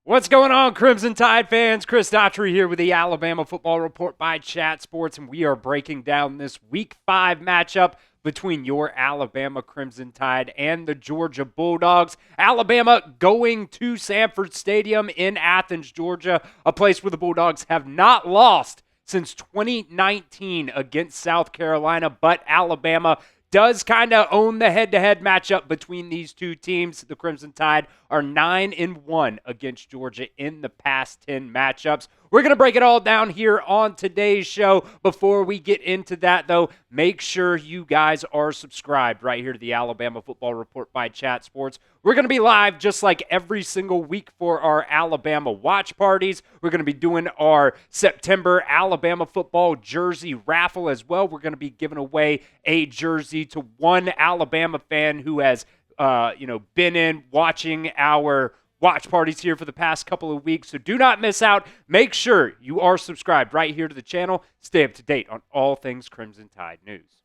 What's going on, Crimson Tide fans? Chris Daughtry here with the Alabama Football Report by Chat Sports, and we are breaking down this Week 5 matchup between your Alabama Crimson Tide and the Georgia Bulldogs. Alabama going to Samford Stadium in Athens, Georgia, a place where the Bulldogs have not lost since 2019 against South Carolina, but Alabama does kind of own the head-to-head matchup between these two teams. The Crimson Tide are 9-1 against Georgia in the past 10 matchups. We're going to break it all down here on today's show. Before we get into that, though, make sure you guys are subscribed right here to the Alabama Football Report by Chat Sports. We're going to be live just like every single week for our Alabama watch parties. We're going to be doing our September Alabama football jersey raffle as well. We're going to be giving away a jersey to one Alabama fan who has been in watching our watch parties here for the past couple of weeks. So do not miss out. Make sure you are subscribed right here to the channel. Stay up to date on all things Crimson Tide news.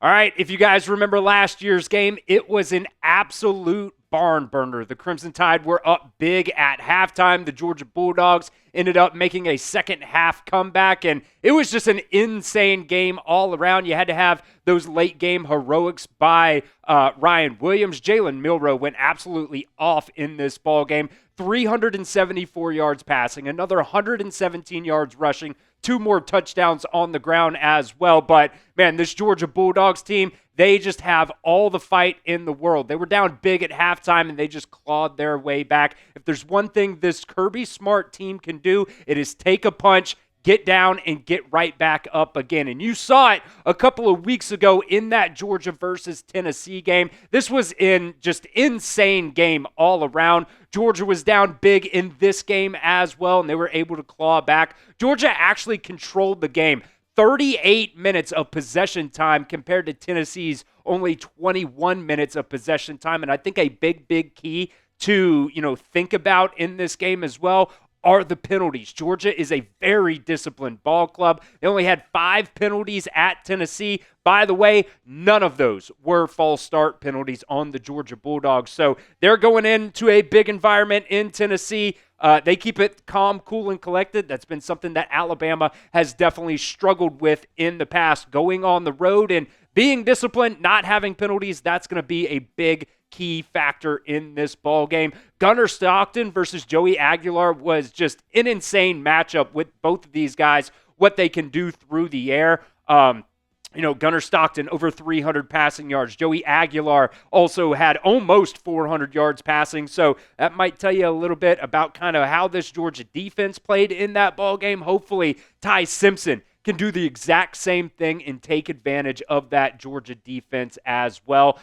All right, if you guys remember last year's game, it was an absolute barn burner. The Crimson Tide were up big at halftime. The Georgia Bulldogs ended up making a second half comeback, and it was just an insane game all around. You had to have those late game heroics by Ryan Williams. Jalen Milroe went absolutely off in this ball game. 374 yards passing, another 117 yards rushing, 2 more touchdowns on the ground as well. But, man, this Georgia Bulldogs team, they just have all the fight in the world. They were down big at halftime, and they just clawed their way back. If there's one thing this Kirby Smart team can do, it is take a punch, get down, and get right back up again. And you saw it a couple of weeks ago in that Georgia versus Tennessee game. This was just insane game all around. Georgia was down big in this game as well, and they were able to claw back. Georgia actually controlled the game. 38 minutes of possession time compared to Tennessee's only 21 minutes of possession time. And I think a big key to, think about in this game as well are the penalties. Georgia is a very disciplined ball club. They only had 5 penalties at Tennessee. By the way, none of those were false start penalties on the Georgia Bulldogs. So they're going into a big environment in Tennessee. They keep it calm, cool, and collected. That's been something that Alabama has definitely struggled with in the past. Going on the road and being disciplined, not having penalties, that's going to be a big key factor in this ball game. Gunnar Stockton versus Joey Aguilar was just an insane matchup with both of these guys, what they can do through the air. Gunnar Stockton over 300 passing yards. Joey Aguilar also had almost 400 yards passing. So that might tell you a little bit about kind of how this Georgia defense played in that ball game. Hopefully, Ty Simpson can do the exact same thing and take advantage of that Georgia defense as well.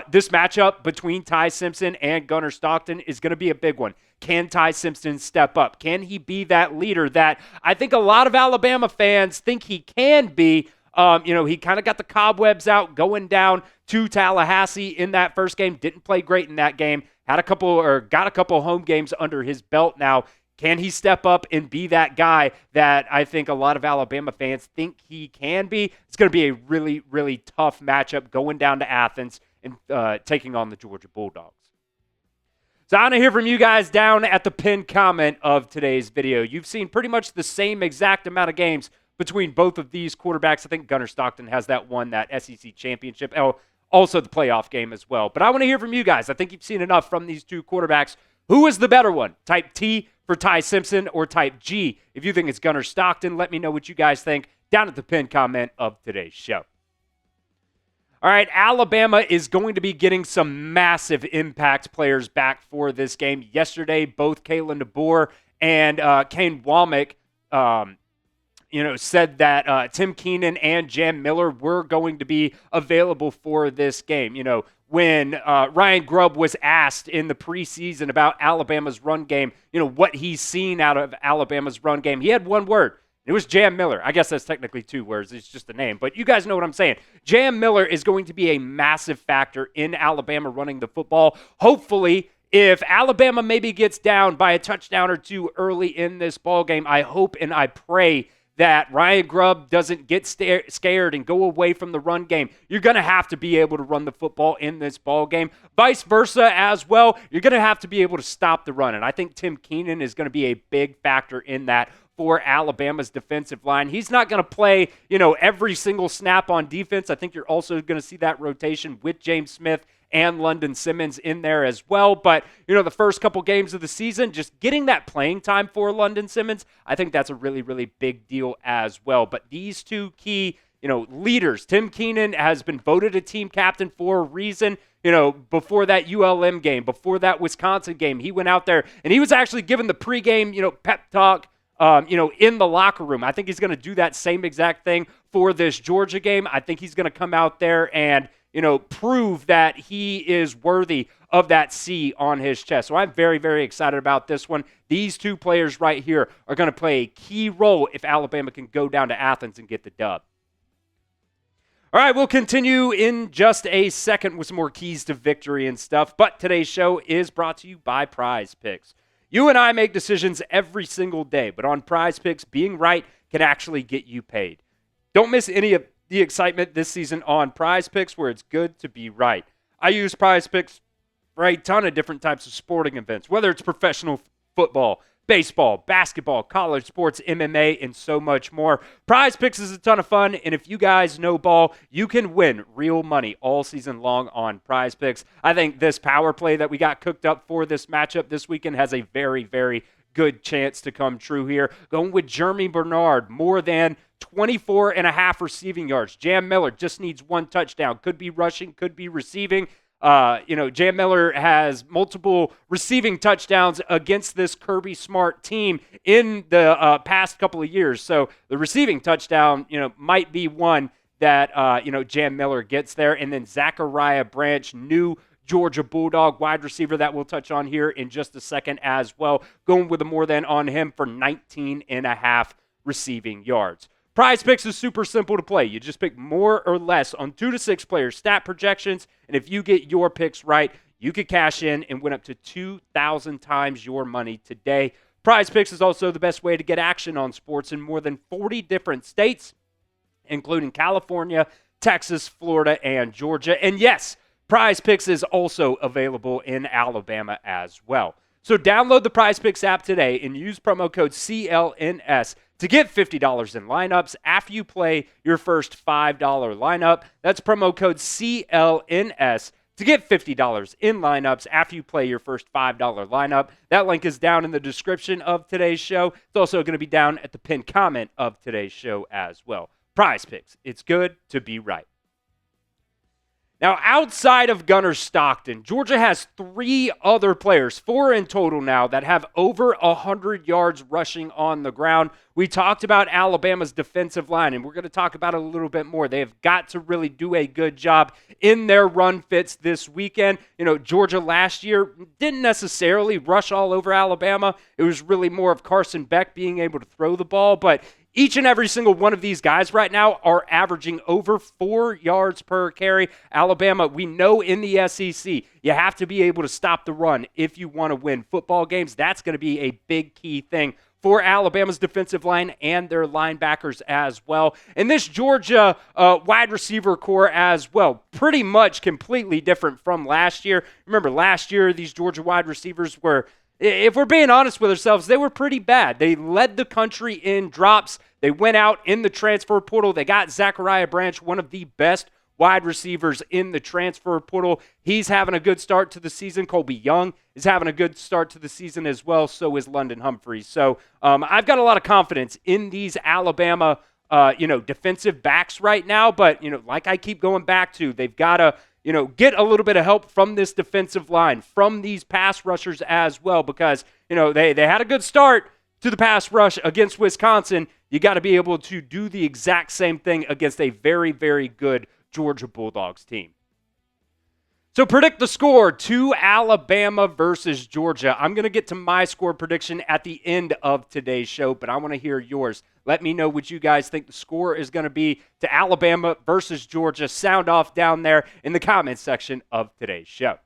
This matchup between Ty Simpson and Gunnar Stockton is going to be a big one. Can Ty Simpson step up? Can he be that leader that I think a lot of Alabama fans think he can be? He kind of got the cobwebs out going down to Tallahassee in that first game. Didn't play great in that game. Got a couple home games under his belt now. Can he step up and be that guy that I think a lot of Alabama fans think he can be? It's going to be a really, really tough matchup going down to Athens and taking on the Georgia Bulldogs. So I want to hear from you guys down at the pinned comment of today's video. You've seen pretty much the same exact amount of games between both of these quarterbacks. I think Gunnar Stockton has that SEC championship. Also the playoff game as well. But I want to hear from you guys. I think you've seen enough from these two quarterbacks. Who is the better one? Type T for Ty Simpson or type G if you think it's Gunnar Stockton. Let me know what you guys think down at the pinned comment of today's show. All right, Alabama is going to be getting some massive impact players back for this game. Yesterday, both Kalen DeBoer and Kane Wommack said that Tim Keenan and Jam Miller were going to be available for this game. When Ryan Grubb was asked in the preseason about Alabama's run game, what he's seen out of Alabama's run game, he had one word. It was Jam Miller. I guess that's technically 2 words. It's just a name. But you guys know what I'm saying. Jam Miller is going to be a massive factor in Alabama running the football. Hopefully, if Alabama maybe gets down by a touchdown or 2 early in this ball game, I hope and I pray that Ryan Grubb doesn't get scared and go away from the run game, you're going to have to be able to run the football in this ball game. Vice versa as well, you're going to have to be able to stop the run. And I think Tim Keenan is going to be a big factor in that for Alabama's defensive line. He's not going to play, every single snap on defense. I think you're also going to see that rotation with James Smith and London Simmons in there as well. But, the first couple games of the season, just getting that playing time for London Simmons, I think that's a really, really big deal as well. But these two key, leaders, Tim Keenan has been voted a team captain for a reason. Before that ULM game, before that Wisconsin game, he went out there and he was actually given the pregame, pep talk, in the locker room. I think he's going to do that same exact thing for this Georgia game. I think he's going to come out there and, prove that he is worthy of that C on his chest. So I'm very, very excited about this one. These two players right here are going to play a key role if Alabama can go down to Athens and get the dub. All right, we'll continue in just a second with some more keys to victory and stuff. But today's show is brought to you by Prize Picks. You and I make decisions every single day, but on Prize Picks, being right can actually get you paid. Don't miss any of the excitement this season on Prize Picks, where it's good to be right. I use Prize Picks for a ton of different types of sporting events, whether it's professional football, baseball, basketball, college sports, MMA, and so much more. Prize Picks is a ton of fun, and if you guys know ball, you can win real money all season long on Prize Picks. I think this power play that we got cooked up for this matchup this weekend has a very, very good chance to come true here. Going with Jeremy Bernard, more than 24.5 receiving yards. Jam Miller just needs one touchdown. Could be rushing, could be receiving. Jam Miller has multiple receiving touchdowns against this Kirby Smart team in the past couple of years. So the receiving touchdown, might be one that, Jam Miller gets there. And then Zachariah Branch, new Georgia Bulldog wide receiver that we'll touch on here in just a second as well. Going with a more than on him for 19.5 receiving yards. Prize Picks is super simple to play. You just pick more or less on 2 to 6 players' stat projections, and if you get your picks right, you could cash in and win up to 2,000 times your money today. Prize Picks is also the best way to get action on sports in more than 40 different states, including California, Texas, Florida, and Georgia. And yes, Prize Picks is also available in Alabama as well. So download the Prize Picks app today and use promo code CLNS to get $50 in lineups after you play your first $5 lineup. That's promo code CLNS to get $50 in lineups after you play your first $5 lineup. That link is down in the description of today's show. It's also going to be down at the pinned comment of today's show as well. Prize Picks. It's good to be right. Now, outside of Gunner Stockton, Georgia has 3 other players, 4 in total now, that have over 100 yards rushing on the ground. We talked about Alabama's defensive line, and we're going to talk about it a little bit more. They have got to really do a good job in their run fits this weekend. Georgia last year didn't necessarily rush all over Alabama. It was really more of Carson Beck being able to throw the ball, but each and every single one of these guys right now are averaging over 4 yards per carry. Alabama, we know in the SEC, you have to be able to stop the run if you want to win football games. That's going to be a big key thing for Alabama's defensive line and their linebackers as well. And this Georgia wide receiver core as well, pretty much completely different from last year. Remember, last year, these Georgia wide receivers were, if we're being honest with ourselves, they were pretty bad. They led the country in drops. They went out in the transfer portal. They got Zachariah Branch, one of the best wide receivers in the transfer portal. He's having a good start to the season. Colby Young is having a good start to the season as well. So is London Humphreys. So I've got a lot of confidence in these Alabama, defensive backs right now. But, like I keep going back to, they've got to, get a little bit of help from this defensive line, from these pass rushers as well, because, they had a good start to the pass rush against Wisconsin. You got to be able to do the exact same thing against a very, very good Georgia Bulldogs team. So predict the score to Alabama versus Georgia. I'm going to get to my score prediction at the end of today's show, but I want to hear yours. Let me know what you guys think the score is going to be to Alabama versus Georgia. Sound off down there in the comments section of today's show.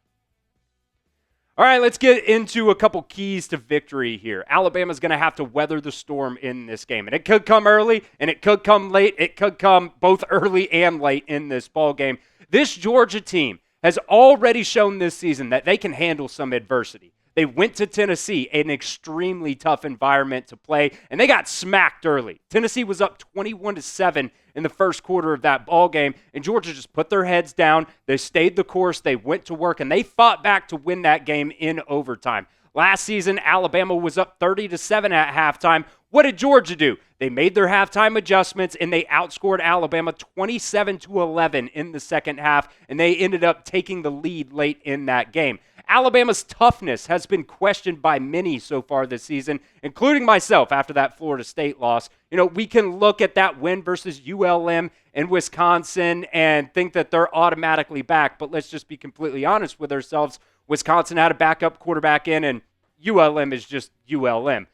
All right, let's get into a couple keys to victory here. Alabama's going to have to weather the storm in this game, and it could come early, and it could come late. It could come both early and late in this ball game. This Georgia team has already shown this season that they can handle some adversity. They went to Tennessee, an extremely tough environment to play, and they got smacked early. Tennessee was up 21-7 in the first quarter of that ball game, and Georgia just put their heads down. They stayed the course. They went to work, and they fought back to win that game in overtime. Last season, Alabama was up 30-7 at halftime. What did Georgia do? They made their halftime adjustments, and they outscored Alabama 27-11 in the second half, and they ended up taking the lead late in that game. Alabama's toughness has been questioned by many so far this season, including myself after that Florida State loss. We can look at that win versus ULM and Wisconsin and think that they're automatically back, but let's just be completely honest with ourselves. Wisconsin had a backup quarterback in, and ULM is just ULM.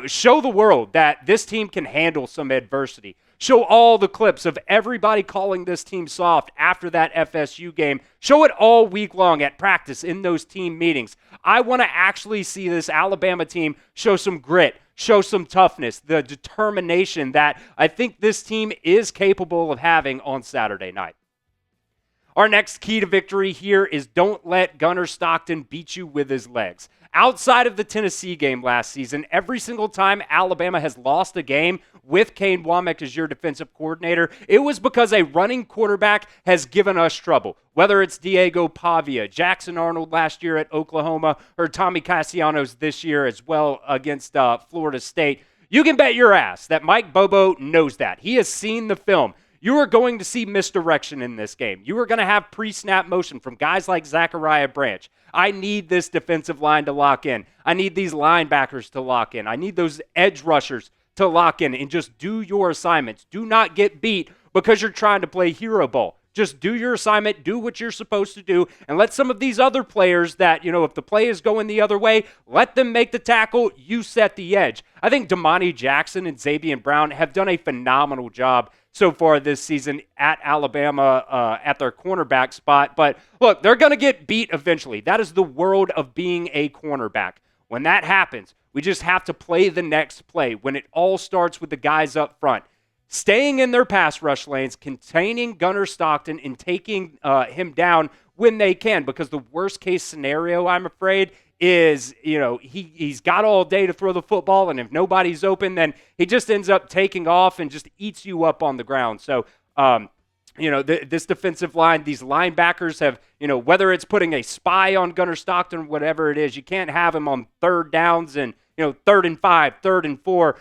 Show the world that this team can handle some adversity. Show all the clips of everybody calling this team soft after that FSU game. Show it all week long at practice in those team meetings. I want to actually see this Alabama team show some grit, show some toughness, the determination that I think this team is capable of having on Saturday night. Our next key to victory here is don't let Gunnar Stockton beat you with his legs. Outside of the Tennessee game last season, every single time Alabama has lost a game with Kane Wommack as your defensive coordinator, it was because a running quarterback has given us trouble. Whether it's Diego Pavia, Jackson Arnold last year at Oklahoma, or Tommy Castellanos this year as well against Florida State, you can bet your ass that Mike Bobo knows that. He has seen the film. You are going to see misdirection in this game. You are going to have pre-snap motion from guys like Zachariah Branch. I need this defensive line to lock in. I need these linebackers to lock in. I need those edge rushers to lock in and just do your assignments. Do not get beat because you're trying to play hero ball. Just do your assignment, do what you're supposed to do, and let some of these other players that, if the play is going the other way, let them make the tackle, you set the edge. I think Damani Jackson and Xavier Brown have done a phenomenal job so far this season at Alabama at their cornerback spot. But look, they're going to get beat eventually. That is the world of being a cornerback. When that happens, we just have to play the next play when it all starts with the guys up front. Staying in their pass rush lanes, containing Gunnar Stockton, and taking him down when they can. Because the worst case scenario, I'm afraid, is, he's got all day to throw the football, and if nobody's open, then he just ends up taking off and just eats you up on the ground. So, this defensive line, these linebackers have, whether it's putting a spy on Gunnar Stockton, whatever it is, you can't have him on third downs and 3rd and 5, 3rd and 4,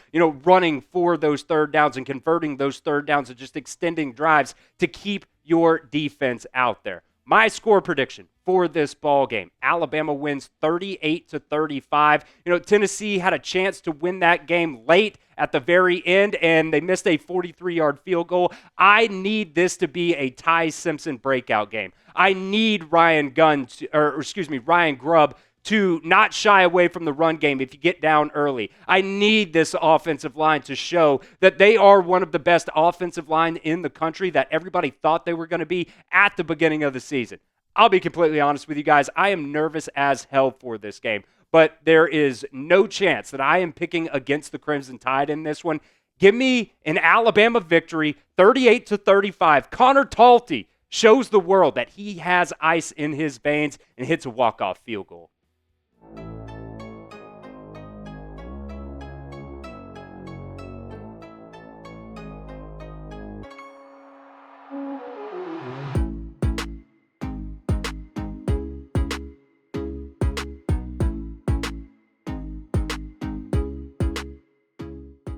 running for those third downs and converting those third downs and just extending drives to keep your defense out there. My score prediction for this ball game, Alabama wins 38-35. Tennessee had a chance to win that game late at the very end, and they missed a 43-yard field goal. I need this to be a Ty Simpson breakout game. I need Ryan Grubb to not shy away from the run game if you get down early. I need this offensive line to show that they are one of the best offensive line in the country that everybody thought they were going to be at the beginning of the season. I'll be completely honest with you guys. I am nervous as hell for this game, but there is no chance that I am picking against the Crimson Tide in this one. Give me an Alabama victory, 38-35. Connor Talty shows the world that he has ice in his veins and hits a walk-off field goal.